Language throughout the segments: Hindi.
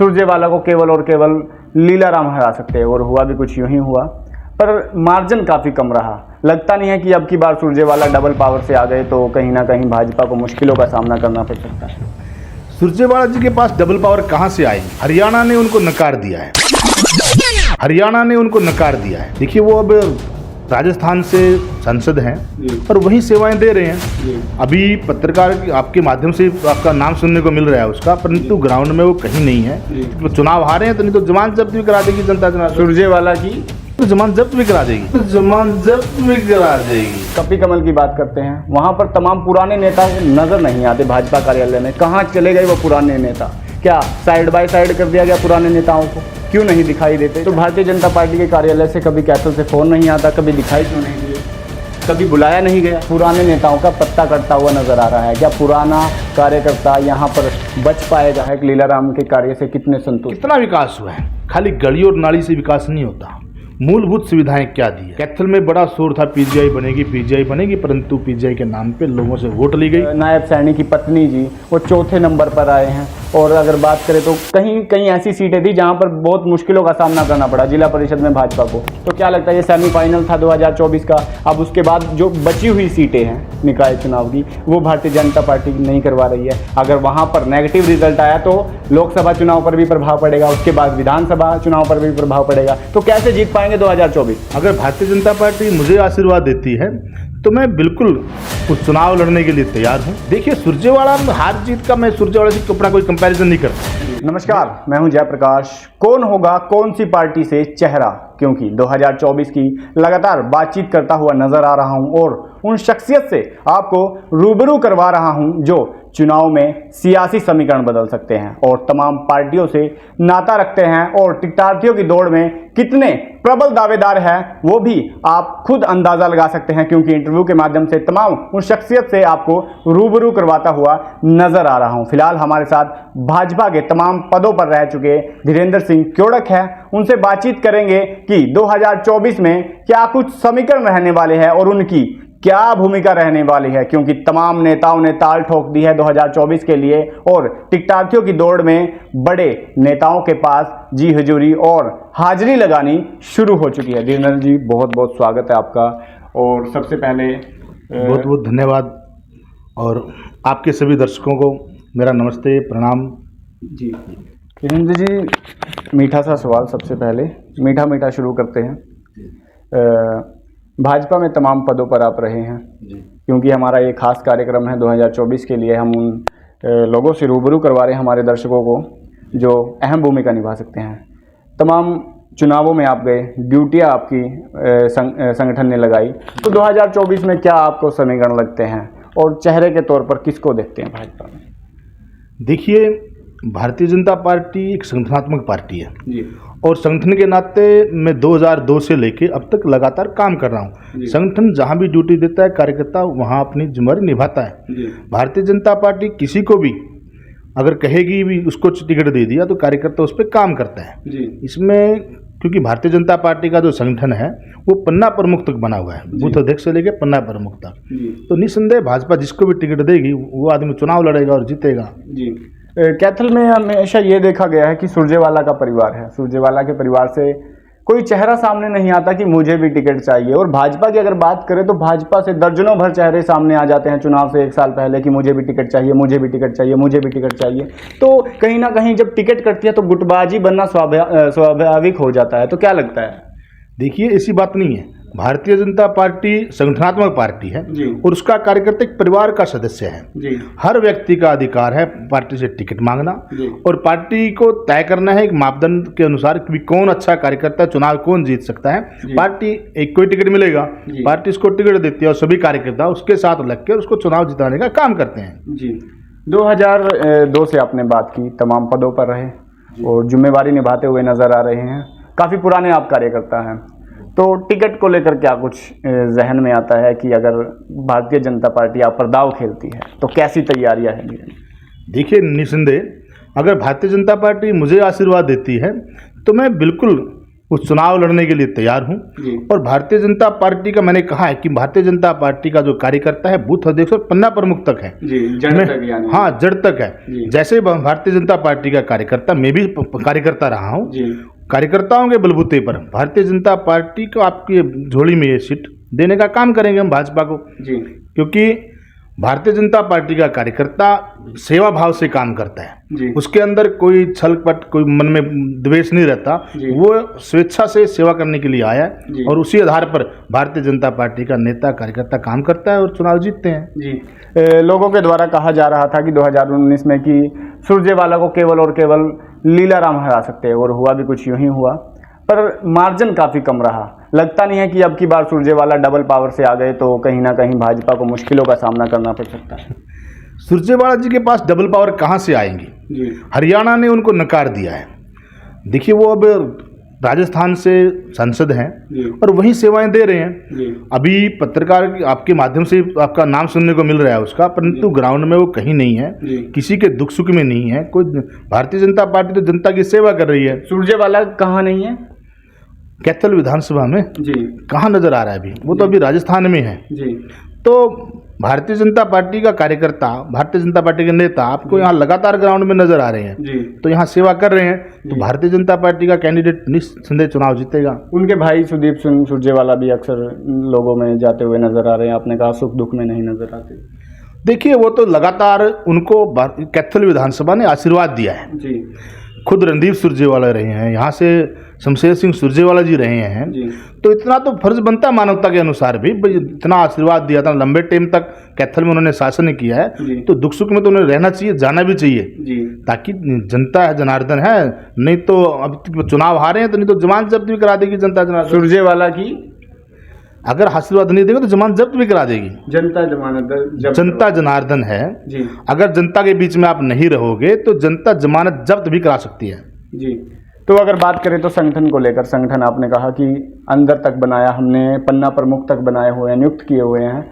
सुरजेवाला को केवल और केवल लीलाराम हरा सकते हैं, और हुआ भी कुछ यूं ही हुआ, पर मार्जिन काफ़ी कम रहा। लगता नहीं है कि अब की बार सुरजेवाला डबल पावर से आ गए तो कहीं ना कहीं भाजपा को मुश्किलों का सामना करना पड़ सकता है। सुरजेवाला जी के पास डबल पावर कहाँ से आई? हरियाणा ने उनको नकार दिया है, हरियाणा ने उनको नकार दिया है। देखिए वो अब राजस्थान से सांसद हैं और वही सेवाएं दे रहे हैं। अभी पत्रकार आपके माध्यम से आपका नाम सुनने को मिल रहा है उसका, परंतु ग्राउंड में वो कहीं नहीं है। तो चुनाव हारे हैं तो नहीं तो जमानत जब्त भी करा देगी जनता चुनाव। सुरजेवाला की तो जमानत जब्त भी करा देगी, तो जमानत जब्त भी करा देगी। कपी कमल की बात करते हैं, वहां पर तमाम पुराने नेता नजर नहीं आते भाजपा कार्यालय में। कहाँ चले गए वो पुराने नेता? क्या साइड बाय साइड कर दिया गया पुराने नेताओं को? क्यों नहीं दिखाई देते? तो भारतीय जनता पार्टी के कार्यालय से कभी कैथल से फ़ोन नहीं आता, कभी दिखाई क्यों नहीं दिए, कभी बुलाया नहीं गया? पुराने नेताओं का पत्ता कटता हुआ नजर आ रहा है। क्या पुराना कार्यकर्ता यहाँ पर बच पाएगा? है लीलाराम के कार्य से कितने संतुष्ट? कितना विकास हुआ है? खाली गली और नाली से विकास नहीं होता, मूलभूत सुविधाएं क्या दी है। कैथल में बड़ा शोर था पीजीआई बनेगी, परंतु पीजीआई के नाम पे लोगों से वोट ली गई। नायब सैनी की पत्नी जी वो चौथे नंबर पर आए हैं। और अगर बात करें तो कहीं कहीं ऐसी सीटें थी जहां पर बहुत मुश्किलों का सामना करना पड़ा जिला परिषद में भाजपा को। तो क्या लगता है ये सेमीफाइनल था 2024 का, अब उसके बाद जो बची हुई सीटें हैं निकाय चुनाव की वो भारतीय जनता पार्टी नहीं करवा रही है। अगर वहां पर नेगेटिव रिजल्ट आया तो लोकसभा चुनाव पर भी प्रभाव पड़ेगा, उसके बाद विधानसभा चुनाव पर भी प्रभाव पड़ेगा। तो कैसे जीत पाएंगे 2024? अगर भारतीय जनता पार्टी मुझे आशीर्वाद देती है तो मैं बिल्कुल उस चुनाव लड़ने के लिए तैयार हूँ। देखिए सुरजेवाला हार जीत का मैं सुरजेवाला से अपना कोई कंपैरिजन नहीं करता। नमस्कार, मैं हूं जयप्रकाश। कौन होगा कौन सी पार्टी से चेहरा? क्योंकि 2024 की लगातार बातचीत करता हुआ नजर आ रहा हूं और उन शख्सियत से आपको रूबरू करवा रहा हूं जो चुनाव में सियासी समीकरण बदल सकते हैं और तमाम पार्टियों से नाता रखते हैं, और टिकटार्थियों की दौड़ में कितने प्रबल दावेदार हैं वो भी आप खुद अंदाजा लगा सकते हैं, क्योंकि इंटरव्यू के माध्यम से तमाम उन शख्सियत से आपको रूबरू करवाता हुआ नजर आ रहा हूं। फिलहाल हमारे साथ भाजपा के तमाम पदों पर रह चुके धीरेन्द्र सिंह क्योड़क हैं। उनसे बातचीत करेंगे कि 2024 में क्या कुछ समीकरण रहने वाले हैं और उनकी क्या भूमिका रहने वाली है, क्योंकि तमाम नेताओं ने ताल ठोक दी है 2024 के लिए और टिकटार्थियों की दौड़ में बड़े नेताओं के पास जी हुजूरी और हाजिरी लगानी शुरू हो चुकी है। धीरेन्द्र जी बहुत बहुत स्वागत है आपका। और सबसे पहले बहुत बहुत धन्यवाद, और आपके सभी दर्शकों को मेरा नमस्ते प्रणाम जी। धीरेन्द्र जी मीठा सा सवाल, सबसे पहले मीठा शुरू करते हैं। भाजपा में तमाम पदों पर आप रहे हैं जी। क्योंकि हमारा ये खास कार्यक्रम है 2024 के लिए, हम उन लोगों से रूबरू करवा रहे हैं हमारे दर्शकों को जो अहम भूमिका निभा सकते हैं। तमाम चुनावों में आप गए, ड्यूटियाँ आपकी संगठन ने लगाई, तो 2024 में क्या आपको समीकरण लगते हैं और चेहरे के तौर पर किसको देखते हैं भाजपा में? देखिए भारतीय जनता पार्टी एक संगठनात्मक पार्टी है जी। और संगठन के नाते मैं 2002 से लेके अब तक लगातार काम कर रहा हूँ। संगठन जहाँ भी ड्यूटी देता है कार्यकर्ता वहाँ अपनी जिम्मेदारी निभाता है। भारतीय जनता पार्टी किसी को भी अगर कहेगी भी उसको टिकट दे दिया तो कार्यकर्ता उस पर काम करता है जी। इसमें क्योंकि भारतीय जनता पार्टी का जो संगठन है वो पन्ना प्रमुख तक बना हुआ है, बूथ अध्यक्ष से लेकर पन्ना प्रमुख तक। तो निस्संदेह भाजपा जिसको भी टिकट देगी वो आदमी चुनाव लड़ेगा और जीतेगा जी। कैथल में हमेशा ये देखा गया है कि सुरजेवाला का परिवार है, सुरजेवाला के परिवार से कोई चेहरा सामने नहीं आता कि मुझे भी टिकट चाहिए। और भाजपा की अगर बात करें तो भाजपा से दर्जनों भर चेहरे सामने आ जाते हैं चुनाव से 1 साल पहले कि मुझे भी टिकट चाहिए, मुझे भी टिकट चाहिए, मुझे भी टिकट चाहिए। तो कहीं ना कहीं जब टिकट कटती है तो गुटबाजी बनना स्वाभाविक हो जाता है। तो क्या लगता है? देखिए ऐसी बात नहीं है, भारतीय जनता पार्टी संगठनात्मक पार्टी है और उसका कार्यकर्ता एक परिवार का सदस्य है जी। हर व्यक्ति का अधिकार है पार्टी से टिकट मांगना और पार्टी को तय करना है एक मापदंड के अनुसार कि कौन अच्छा कार्यकर्ता चुनाव कौन जीत सकता है। पार्टी एक कोई टिकट मिलेगा, पार्टी उसको टिकट देती है और सभी कार्यकर्ता उसके साथ लगकर उसको चुनाव जिताने का काम करते हैं जी। 2002 से आपने बात की, तमाम पदों पर रहे और जिम्मेवारी निभाते हुए नजर आ रहे हैं, काफ़ी पुराने आप कार्यकर्ता हैं। तो टिकट को लेकर क्या कुछ जहन में आता है कि अगर भारतीय जनता पार्टी आप पर दाव खेलती है तो कैसी तैयारियां हैं? देखिए निस्संदेह अगर भारतीय जनता पार्टी मुझे आशीर्वाद देती है तो मैं बिल्कुल उस चुनाव लड़ने के लिए तैयार हूं। और भारतीय जनता पार्टी का मैंने कहा है कि भारतीय जनता पार्टी का जो कार्यकर्ता है बूथ अध्यक्ष और पन्ना प्रमुख तक है जड़ तक यानी। हाँ, जड़ तक है। जैसे भारतीय जनता पार्टी का कार्यकर्ता, मैं भी कार्यकर्ता रहा हूँ। कार्यकर्ताओं के बलबूते पर भारतीय जनता पार्टी को आपकी झोली में ये सीट देने का काम करेंगे हम भाजपा को, क्योंकि भारतीय जनता पार्टी का कार्यकर्ता सेवा भाव से काम करता है। उसके अंदर कोई छलपट, कोई मन में द्वेष नहीं रहता। वो स्वेच्छा से सेवा करने के लिए आया है और उसी आधार पर भारतीय जनता पार्टी का नेता कार्यकर्ता काम करता है और चुनाव जीतते हैं। लोगों के द्वारा कहा जा रहा था कि 2019 में कि सुरजेवाला को केवल और केवल लीलाराम हरा सकते हैं, और हुआ भी कुछ यूं ही हुआ, पर मार्जिन काफ़ी कम रहा। लगता नहीं है कि अब की बार सुरजेवाला डबल पावर से आ गए तो कहीं ना कहीं भाजपा को मुश्किलों का सामना करना पड़ सकता है। सुरजेवाला जी के पास डबल पावर कहाँ से आएंगी? हरियाणा ने उनको नकार दिया है। देखिए, वो अब राजस्थान से सांसद हैं और वही सेवाएं दे रहे हैं। अभी पत्रकार आपके माध्यम से आपका नाम सुनने को मिल रहा है उसका, परंतु ग्राउंड में वो कहीं नहीं है, किसी के दुख सुख में नहीं है। कोई भारतीय जनता पार्टी तो जनता की सेवा कर रही है। सुरजेवाला कहाँ नहीं है? कैथल विधानसभा में कहाँ नजर आ रहा है अभी? वो तो अभी राजस्थान में है। तो भारतीय जनता पार्टी का कार्यकर्ता, भारतीय जनता पार्टी के नेता आपको यहाँ लगातार ग्राउंड में नजर आ रहे हैं, तो यहाँ सेवा कर रहे हैं, तो भारतीय जनता पार्टी का कैंडिडेट निस्संदेह चुनाव जीतेगा। उनके भाई सुदीप सिंह सुरजेवाला भी अक्सर लोगों में जाते हुए नजर आ रहे हैं। आपने कहा सुख दुख में नहीं नजर आते। देखिए, वो तो लगातार उनको कैथल विधानसभा ने आशीर्वाद दिया है। खुद रणदीप सुरजेवाला रहे हैं, यहाँ से शमशेर सिंह सुरजेवाला जी रहे हैं, तो इतना तो फर्ज बनता है मानवता के अनुसार भी, इतना आशीर्वाद दिया था, लंबे टाइम तक कैथल में उन्होंने शासन किया है, तो दुख सुख में तो उन्हें रहना चाहिए, जाना भी चाहिए, ताकि जनता है, जनार्दन है। नहीं तो अब चुनाव हारे हैं तो नहीं तो जमानत जब्त भी करा देगी जनता जनार्दन। सुरजेवाला की अगर आशीर्वाद नहीं देंगे तो जमानत जब्त भी करा देगी जनता। जनता जनार्दन है, अगर जनता के बीच में आप नहीं रहोगे तो जनता जमानत जब्त भी करा सकती है। तो अगर बात करें तो संगठन को लेकर, संगठन आपने कहा कि अंदर तक बनाया हमने, पन्ना प्रमुख तक बनाए हुए हैं, नियुक्त किए हुए हैं,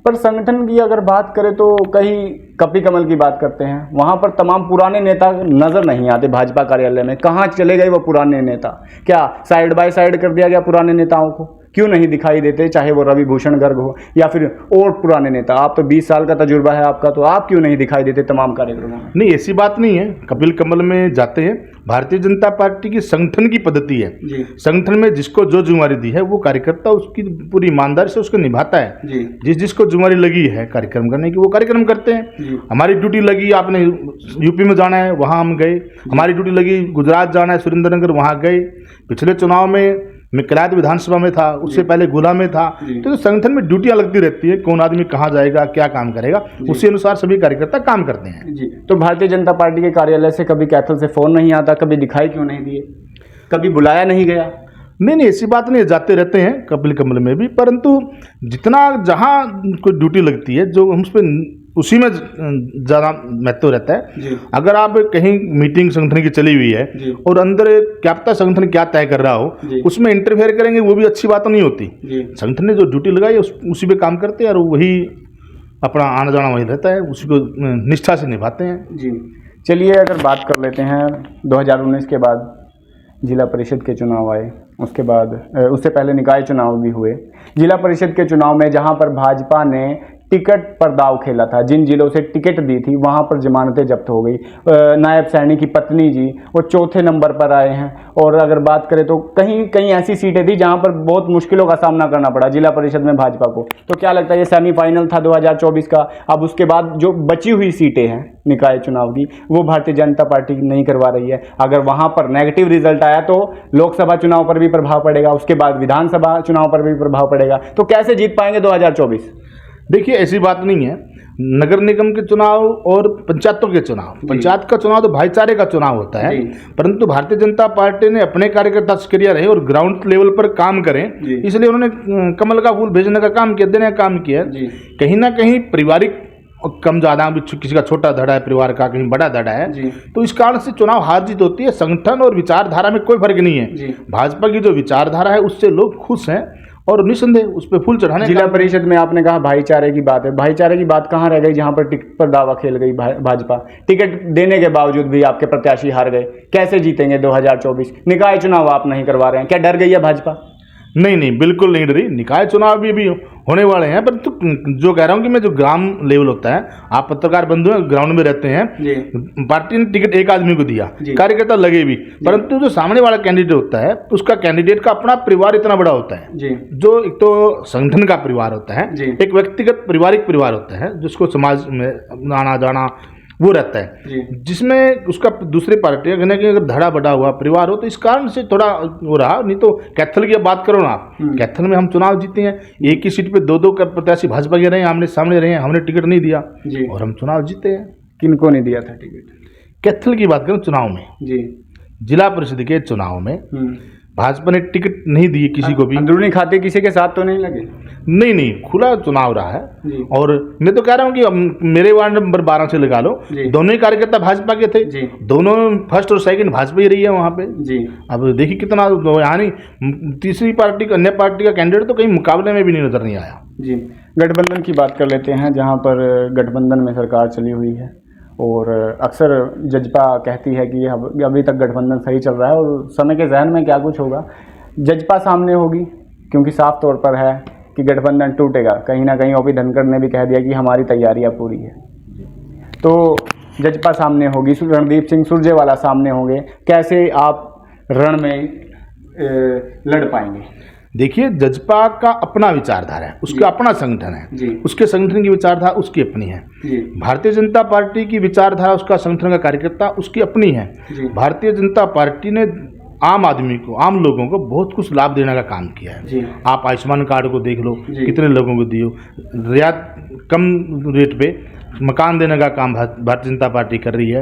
पर संगठन की अगर बात करें तो कहीं कपी कमल की बात करते हैं, वहाँ पर तमाम पुराने नेता नज़र नहीं आते भाजपा कार्यालय में। कहाँ चले गए वो पुराने नेता? क्या साइड बाय साइड कर दिया गया पुराने नेताओं को? क्यों नहीं दिखाई देते, चाहे वो रवि भूषण गर्ग हो या फिर और पुराने नेता? आप तो 20 साल का तजुर्बा है आपका, तो आप क्यों नहीं दिखाई देते तमाम कार्यक्रमों में? नहीं, ऐसी बात नहीं है। कपिल कमल में जाते हैं। भारतीय जनता पार्टी की संगठन की पद्धति है, संगठन में जिसको जो जिम्मेवारी दी है वो कार्यकर्ता उसकी पूरी ईमानदारी से उसको निभाता है। जिसको जिम्मेवारी लगी है कार्यक्रम करने की वो कार्यक्रम करते हैं। हमारी ड्यूटी लगी, आपने यूपी में जाना है, वहाँ हम गए। हमारी ड्यूटी लगी गुजरात जाना है, सुरेंद्रनगर, वहाँ गए। पिछले चुनाव में मैं किलायत विधानसभा में था, उससे पहले गोला में था। तो संगठन में ड्यूटियां लगती रहती है, कौन आदमी कहाँ जाएगा, क्या काम करेगा, उसी अनुसार सभी कार्यकर्ता काम करते हैं। तो भारतीय जनता पार्टी के कार्यालय से कभी कैथल से फोन नहीं आता, कभी दिखाई क्यों नहीं दिए, कभी बुलाया नहीं गया? नहीं, ऐसी बात नहीं, जाते रहते हैं कपिल कमल में भी, परंतु जितना जहाँ कोई ड्यूटी लगती है जो हम उस पर उसी में ज़्यादा महत्व रहता है। अगर आप कहीं मीटिंग संगठन की चली हुई है और अंदर क्या पता संगठन क्या तय कर रहा हो, उसमें इंटरफेयर करेंगे, वो भी अच्छी बात नहीं होती। संगठन ने जो ड्यूटी लगाई है उसी पे काम करते हैं और वही अपना आना जाना वही रहता है, उसी को निष्ठा से निभाते हैं। चलिए, अगर बात कर लेते हैं 2019 के बाद जिला परिषद के चुनाव आए, उसके बाद उससे पहले निकाय चुनाव भी हुए। जिला परिषद के चुनाव में जहां पर भाजपा ने टिकट पर दाव खेला था, जिन जिलों से टिकट दी थी वहां पर जमानतें जब्त हो गई। नायब सैनी की पत्नी जी वो चौथे नंबर पर आए हैं। और अगर बात करें तो कहीं कहीं ऐसी सीटें थी जहां पर बहुत मुश्किलों का सामना करना पड़ा जिला परिषद में भाजपा को। तो क्या लगता है ये सेमीफाइनल था 2024 का, अब उसके बाद जो बची हुई सीटें हैं निकाय चुनाव की वो भारतीय जनता पार्टी नहीं करवा रही है। अगर वहां पर नेगेटिव रिजल्ट आया तो लोकसभा चुनाव पर भी प्रभाव पड़ेगा, उसके बाद विधानसभा चुनाव पर भी प्रभाव पड़ेगा। तो कैसे जीत पाएंगे 2024? देखिए, ऐसी बात नहीं है। नगर निगम के चुनाव और पंचायतों के चुनाव, पंचायत का चुनाव तो भाईचारे का चुनाव होता है, परंतु भारतीय जनता पार्टी ने अपने कार्यकर्ता सक्रिय रहे और ग्राउंड लेवल पर काम करें, इसलिए उन्होंने कमल का फूल भेजने का काम किया, देने का काम किया। कहीं ना कहीं पारिवारिक कम ज़्यादा भी, किसी का छोटा धड़ा है परिवार का, कहीं बड़ा धड़ा है, तो इस कारण से चुनाव हार जीत होती है। संगठन और विचारधारा में कोई फर्क नहीं है। भाजपा की जो विचारधारा है उससे लोग खुश हैं और निस्संदेह उस पर फूल चढ़ाने। जिला परिषद में आपने कहा भाईचारे की बात है, भाईचारे की बात कहाँ रह गई जहां पर टिकट पर दावा खेल गई भाजपा? टिकट देने के बावजूद भी आपके प्रत्याशी हार गए, कैसे जीतेंगे 2024? निकाय चुनाव आप नहीं करवा रहे हैं, क्या डर गई है भाजपा? नहीं नहीं, बिल्कुल नहीं डरी। निकाय चुनाव भी होने वाले हैं, पर तो जो कह रहा हूँ कि मैं जो ग्राम लेवल होता है, आप पत्रकार बंधु हैं, ग्राउंड में रहते हैं, पार्टी ने टिकट एक आदमी को दिया, कार्यकर्ता लगे भी, परंतु जो सामने वाला कैंडिडेट होता है उसका कैंडिडेट का अपना परिवार इतना बड़ा होता है जो एक तो संगठन का परिवार होता है, एक व्यक्तिगत पारिवारिक परिवार होता है जिसको समाज में आना जाना वो रहता है, जिसमें उसका दूसरे पार्टी अगर धड़ा बढ़ा हुआ परिवार हो, तो इस कारण से थोड़ा वो रहा। नहीं तो कैथल की बात करो ना आप, कैथल में हम चुनाव जीते हैं, एक ही सीट पे दो प्रत्याशी भाजपा के रहे हैं, आमने सामने रहे हैं, हमने टिकट नहीं दिया और हम चुनाव जीते हैं। किनको नहीं दिया था टिकट? कैथल की बात करें चुनाव में, जिला परिषद के चुनाव में भाजपा ने टिकट नहीं दी किसी को भी। अंदरूनी खाते किसी के साथ तो नहीं लगे? नहीं, खुला चुनाव रहा है। और मैं तो कह रहा हूँ कि मेरे वार्ड नंबर 12 से लगा लो, दोनों ही कार्यकर्ता भाजपा के थे, दोनों फर्स्ट और सेकंड भाजपा ही रही है वहाँ पे। अब देखिए कितना यहाँ नहीं, तीसरी पार्टी का, अन्य पार्टी का कैंडिडेट तो कहीं मुकाबले में भी नजर नहीं आया। गठबंधन की बात कर लेते हैं, जहाँ पर गठबंधन में सरकार चली हुई है और अक्सर जजपा कहती है कि अभी तक गठबंधन सही चल रहा है, और समय के जहन में क्या कुछ होगा? जजपा सामने होगी, क्योंकि साफ तौर पर है कि गठबंधन टूटेगा। कहीं ना कहीं ओपी धनखड़ ने भी कह दिया कि हमारी तैयारियां पूरी है, तो जजपा सामने होगी, रणदीप सिंह सुरजेवाला सामने होंगे। कैसे आप रण में लड़ पाएंगे? देखिए, जजपा का अपना विचारधारा है, उसका अपना संगठन है, उसके संगठन की विचारधारा उसकी अपनी है। भारतीय जनता पार्टी की विचारधारा, उसका संगठन का कार्यकर्ता उसकी अपनी है। भारतीय जनता पार्टी ने आम आदमी को, आम लोगों को बहुत कुछ लाभ देने का काम किया है। आप आयुष्मान कार्ड को देख लो, कितने लोगों को दियो, रियायत कम रेट पे मकान देने का काम भारतीय जनता पार्टी कर रही है।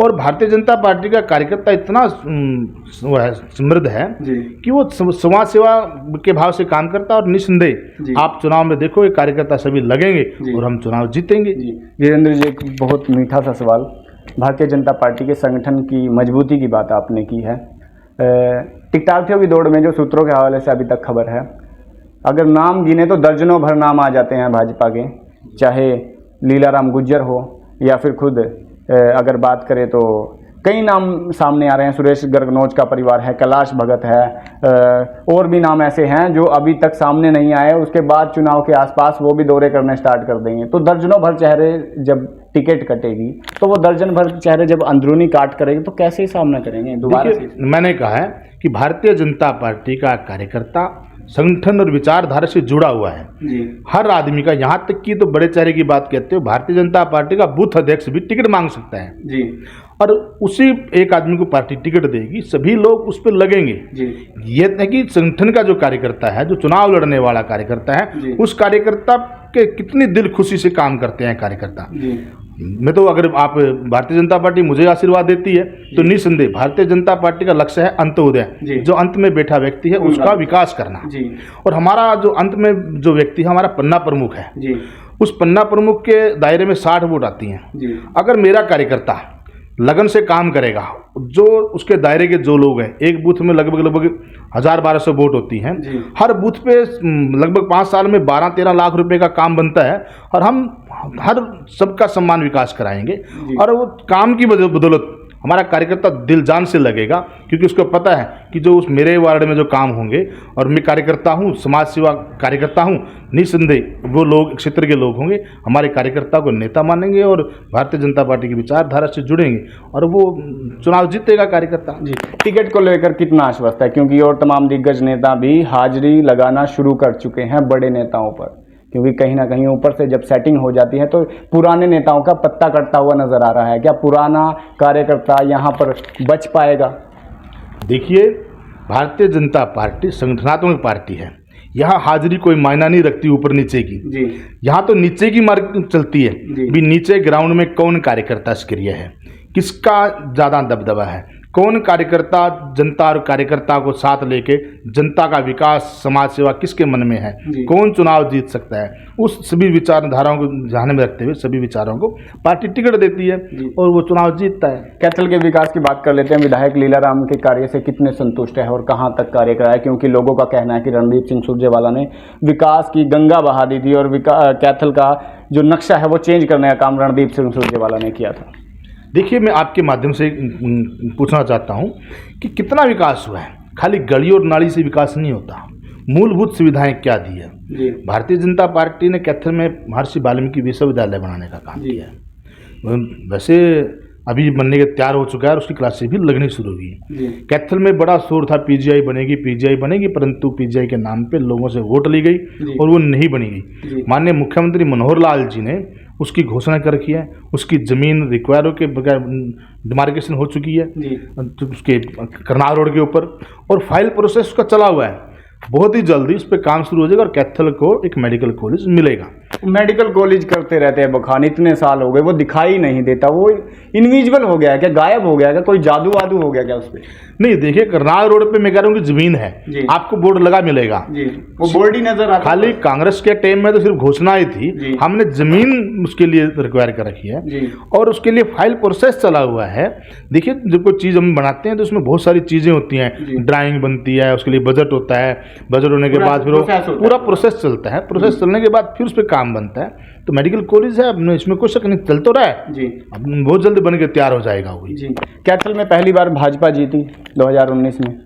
और भारतीय जनता पार्टी का कार्यकर्ता इतना समृद्ध है कि वो समाज सेवा के भाव से काम करता है, और निस्संदेह आप चुनाव में देखो, ये कार्यकर्ता सभी लगेंगे और हम चुनाव जीतेंगे। वीरेंद्र जी, एक बहुत मीठा सा सवाल, भारतीय जनता पार्टी के संगठन की मजबूती की बात आपने की है। टिकटार्थियों की दौड़ में जो सूत्रों के हवाले से अभी तक खबर है, अगर नाम गिने तो दर्जनों भर नाम आ जाते हैं भाजपा के, चाहे लीलाराम गुज्जर हो या फिर खुद अगर बात करें तो कई नाम सामने आ रहे हैं। सुरेश गर्गनोज का परिवार है, कैलाश भगत है, और भी नाम ऐसे हैं जो अभी तक सामने नहीं आए। उसके बाद चुनाव के आसपास वो भी दौरे करने स्टार्ट कर देंगे। तो दर्जनों भर चेहरे जब टिकट कटेगी, तो वो दर्जन भर चेहरे जब अंदरूनी काट करेंगे, तो कैसे सामना करेंगे दोबारा से? मैंने कहा है कि भारतीय जनता पार्टी का कार्यकर्ता संगठन और विचारधारा से जुड़ा हुआ है। हर आदमी का, यहाँ तक कि तो बड़े चेहरे की बात कहते हो, भारतीय जनता पार्टी का बूथ अध्यक्ष भी टिकट मांग सकता है और उसी एक आदमी को पार्टी टिकट देगी, सभी लोग उस पर लगेंगे। ये नहीं कि संगठन का जो कार्यकर्ता है, जो चुनाव लड़ने वाला कार्यकर्ता है, उस कार्यकर्ता के कितनी दिल खुशी से काम करते हैं कार्यकर्ता। मैं तो, अगर आप भारतीय जनता पार्टी मुझे आशीर्वाद देती है तो निस्संदेह भारतीय जनता पार्टी का लक्ष्य है अंत्योदय, जो अंत में बैठा व्यक्ति है उसका विकास करना। और हमारा जो अंत में जो व्यक्ति है, हमारा पन्ना प्रमुख है, उस पन्ना प्रमुख के दायरे में 60 वोट आती हैं। अगर मेरा कार्यकर्ता लगन से काम करेगा, जो उसके दायरे के जो लोग हैं, एक बूथ में लगभग 1000-1200 वोट होती हैं, हर बूथ पे लगभग 5 साल में 12-13 लाख रुपए का काम बनता है, और हम हर सबका सम्मान विकास कराएंगे। और वो काम की बदौलत हमारा कार्यकर्ता दिल जान से लगेगा, क्योंकि उसको पता है कि जो उस मेरे वार्ड में जो काम होंगे, और मैं कार्यकर्ता हूँ, समाज सेवा कार्यकर्ता हूँ, निस्संदेह वो लोग, क्षेत्र के लोग होंगे, हमारे कार्यकर्ता को नेता मानेंगे और भारतीय जनता पार्टी की विचारधारा से जुड़ेंगे, और वो चुनाव जीतेगा कार्यकर्ता। टिकट को लेकर कितना आश्वस्त है? क्योंकि और तमाम दिग्गज नेता भी हाजिरी लगाना शुरू कर चुके हैं बड़े नेताओं पर, क्योंकि कहीं ना कहीं ऊपर से जब सेटिंग हो जाती है तो पुराने नेताओं का पत्ता कटता हुआ नजर आ रहा है। क्या पुराना कार्यकर्ता यहाँ पर बच पाएगा? देखिए, भारतीय जनता पार्टी संगठनात्मक पार्टी है, यहाँ हाजिरी कोई मायना नहीं रखती ऊपर नीचे की। यहाँ तो नीचे की मार्ग चलती है भी, नीचे ग्राउंड में कौन कार्यकर्ता सक्रिय है, किसका ज़्यादा दबदबा है, कौन कार्यकर्ता जनता और कार्यकर्ता को साथ लेके जनता का विकास, समाज सेवा किसके मन में है, कौन चुनाव जीत सकता है, उस सभी विचारधाराओं को ध्यान में रखते हुए सभी विचारों को पार्टी टिकट देती है और वो चुनाव जीतता है। कैथल के विकास की बात कर लेते हैं। विधायक लीलाराम के कार्य से कितने संतुष्ट है और कहाँ तक कार्य कराया? क्योंकि लोगों का कहना है कि रणदीप सिंह सुरजेवाला ने विकास की गंगा बहा दी थी और कैथल का जो नक्शा है वो चेंज करने का काम रणदीप सिंह सुरजेवाला ने किया था। देखिए, मैं आपके माध्यम से पूछना चाहता हूँ कि कितना विकास हुआ है। खाली गली और नाली से विकास नहीं होता, मूलभूत सुविधाएं क्या दी है। भारतीय जनता पार्टी ने कैथल में महर्षि वाल्मीकि विश्वविद्यालय बनाने का काम किया है। वैसे अभी बनने के तैयार हो चुका है और उसकी क्लासेस भी लगनी शुरू हुई। कैथल में बड़ा शोर था पीजीआई बनेगी, परंतु पीजीआई के नाम पे लोगों से वोट ली गई और वो नहीं बनी गई। माननीय मुख्यमंत्री मनोहर लाल जी ने उसकी घोषणा कर रखी है, उसकी जमीन रिक्वायरों के बगैर डिमार्केशन हो चुकी है उसके करनाल रोड के ऊपर, और फाइल प्रोसेस उसका चला हुआ है। बहुत ही जल्दी उस पर काम शुरू हो जाएगा और कैथल को एक मेडिकल कॉलेज मिलेगा। मेडिकल कॉलेज करते रहते हैं बखान, इतने साल हो गए, वो दिखाई नहीं देता, वो इनविजिबल हो गया क्या, गायब हो गया क्या, कोई जादू वादू हो गया क्या उस पर? नहीं, देखिए करनाल रोड पे मैं कह रहा हूँ कि जमीन है, आपको बोर्ड लगा मिलेगा, वो बोर्ड ही नजर आता। खाली कांग्रेस के टाइम में तो सिर्फ घोषणाएं थी, हमने जमीन उसके लिए रिक्वायर कर रखी है और उसके लिए फाइल प्रोसेस चला हुआ है। देखिए, जब कोई चीज़ हम बनाते हैं तो उसमें बहुत सारी चीज़ें होती हैं, ड्राइंग बनती है, उसके लिए बजट होता है, बजट होने के बाद फिर पूरा प्रोसेस चलता है, प्रोसेस चलने के बाद फिर उस पर काम बनता है। तो मेडिकल कॉलेज है, अब इसमें कुछ शक नहीं, चल तो रहा है जी, अब बहुत जल्दी बन के तैयार हो जाएगा वो जी। कैथल में पहली बार भाजपा जीती 2019 में,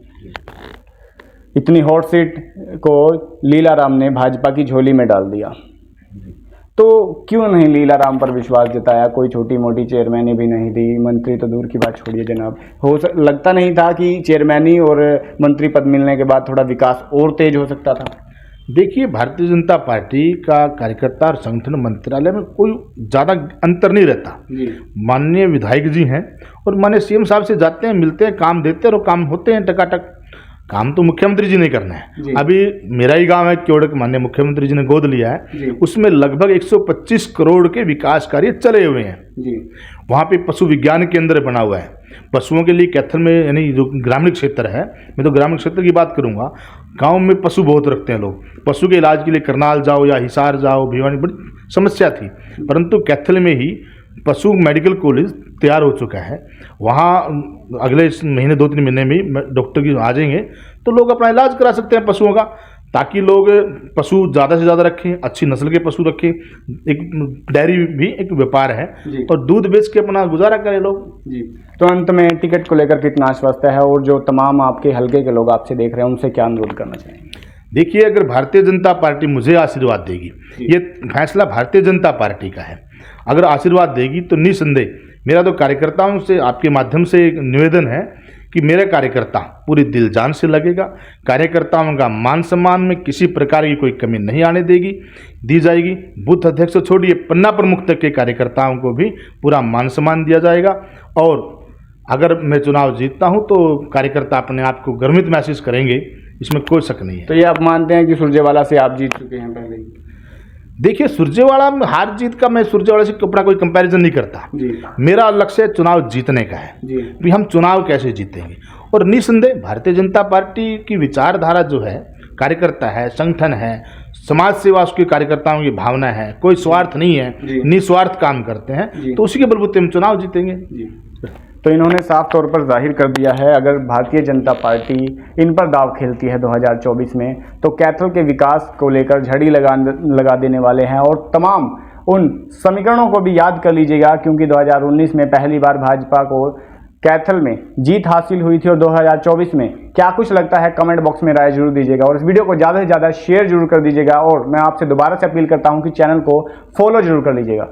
इतनी हॉट सीट को लीलाराम ने भाजपा की झोली में डाल दिया, तो क्यों नहीं लीलाराम पर विश्वास जताया? कोई छोटी मोटी चेयरमैनी भी नहीं दी, मंत्री तो दूर की बात छोड़िए जनाब, लगता नहीं था कि चेयरमैनी और मंत्री पद मिलने के बाद थोड़ा विकास और तेज हो सकता था? देखिए, भारतीय जनता पार्टी का कार्यकर्ता और संगठन मंत्रालय में कोई ज़्यादा अंतर नहीं रहता। माननीय विधायक जी हैं और माननीय सीएम साहब से जाते हैं, मिलते हैं, काम देते हैं और काम होते हैं टकाटक। काम तो मुख्यमंत्री जी ने करना है। अभी मेरा ही गांव है क्योड़क, माननीय मुख्यमंत्री जी ने गोद लिया है, उसमें लगभग 125 करोड़ के विकास कार्य चले हुए हैं। वहाँ पे पशु विज्ञान केंद्र बना हुआ है पशुओं के लिए। कैथल में यानी जो ग्रामीण क्षेत्र है, मैं तो ग्रामीण क्षेत्र की बात करूँगा, गांव में पशु बहुत रखते हैं लोग, पशु के इलाज के लिए करनाल जाओ या हिसार जाओ, भिवानी, बड़ी समस्या थी, परंतु कैथल में ही पशु मेडिकल कॉलेज तैयार हो चुका है। वहाँ अगले महीने 2-3 महीने में डॉक्टर की आ जाएंगे तो लोग अपना इलाज करा सकते हैं पशुओं का, ताकि लोग पशु ज़्यादा से ज़्यादा रखें, अच्छी नस्ल के पशु रखें। एक डेयरी भी एक व्यापार है और दूध बेच के अपना गुजारा करें लोग जी। तो अंत में टिकट को लेकर कितना आश्वस्त है और जो तमाम आपके हलके के लोग आपसे देख रहे हैं उनसे क्या अनुरोध करना चाहेंगे? देखिए, अगर भारतीय जनता पार्टी मुझे आशीर्वाद देगी, ये फैसला भारतीय जनता पार्टी का है, अगर आशीर्वाद देगी तो निसंदेह मेरा तो कार्यकर्ताओं से आपके माध्यम से एक निवेदन है कि मेरे कार्यकर्ता पूरी दिल जान से लगेगा, कार्यकर्ताओं का मान सम्मान में किसी प्रकार की कोई कमी नहीं आने दी जाएगी। बूथ अध्यक्ष से छोड़िए पन्ना प्रमुख तक के कार्यकर्ताओं को भी पूरा मान सम्मान दिया जाएगा। और अगर मैं चुनाव जीतता हूं तो कार्यकर्ता अपने आप को गर्वित महसूस करेंगे, इसमें कोई शक नहीं है। तो ये आप मानते हैं कि सुरजेवाला से आप जीत चुके हैं पहले ही? देखिए, सुरजेवाला में हार जीत का मैं सुरजेवाला से अपना कोई कंपैरिजन नहीं करता जी। मेरा लक्ष्य चुनाव जीतने का है कि हम चुनाव कैसे जीतेंगे। और निसंदेह भारतीय जनता पार्टी की विचारधारा जो है, कार्यकर्ता है, संगठन है, समाज सेवा उसके कार्यकर्ताओं की भावना है, कोई स्वार्थ नहीं है, निस्वार्थ काम करते हैं, तो उसी के बलबूते हम चुनाव जीतेंगे। तो इन्होंने साफ तौर पर जाहिर कर दिया है, अगर भारतीय जनता पार्टी इन पर दाव खेलती है 2024 में तो कैथल के विकास को लेकर झड़ी लगा देने वाले हैं। और तमाम उन समीकरणों को भी याद कर लीजिएगा, क्योंकि 2019 में पहली बार भाजपा को कैथल में जीत हासिल हुई थी और 2024 में क्या कुछ लगता है कमेंट बॉक्स में राय जरूर दीजिएगा और इस वीडियो को ज़्यादा से ज़्यादा शेयर जरूर कर दीजिएगा। और मैं आपसे दोबारा से अपील करता हूं कि चैनल को फॉलो जरूर कर लीजिएगा।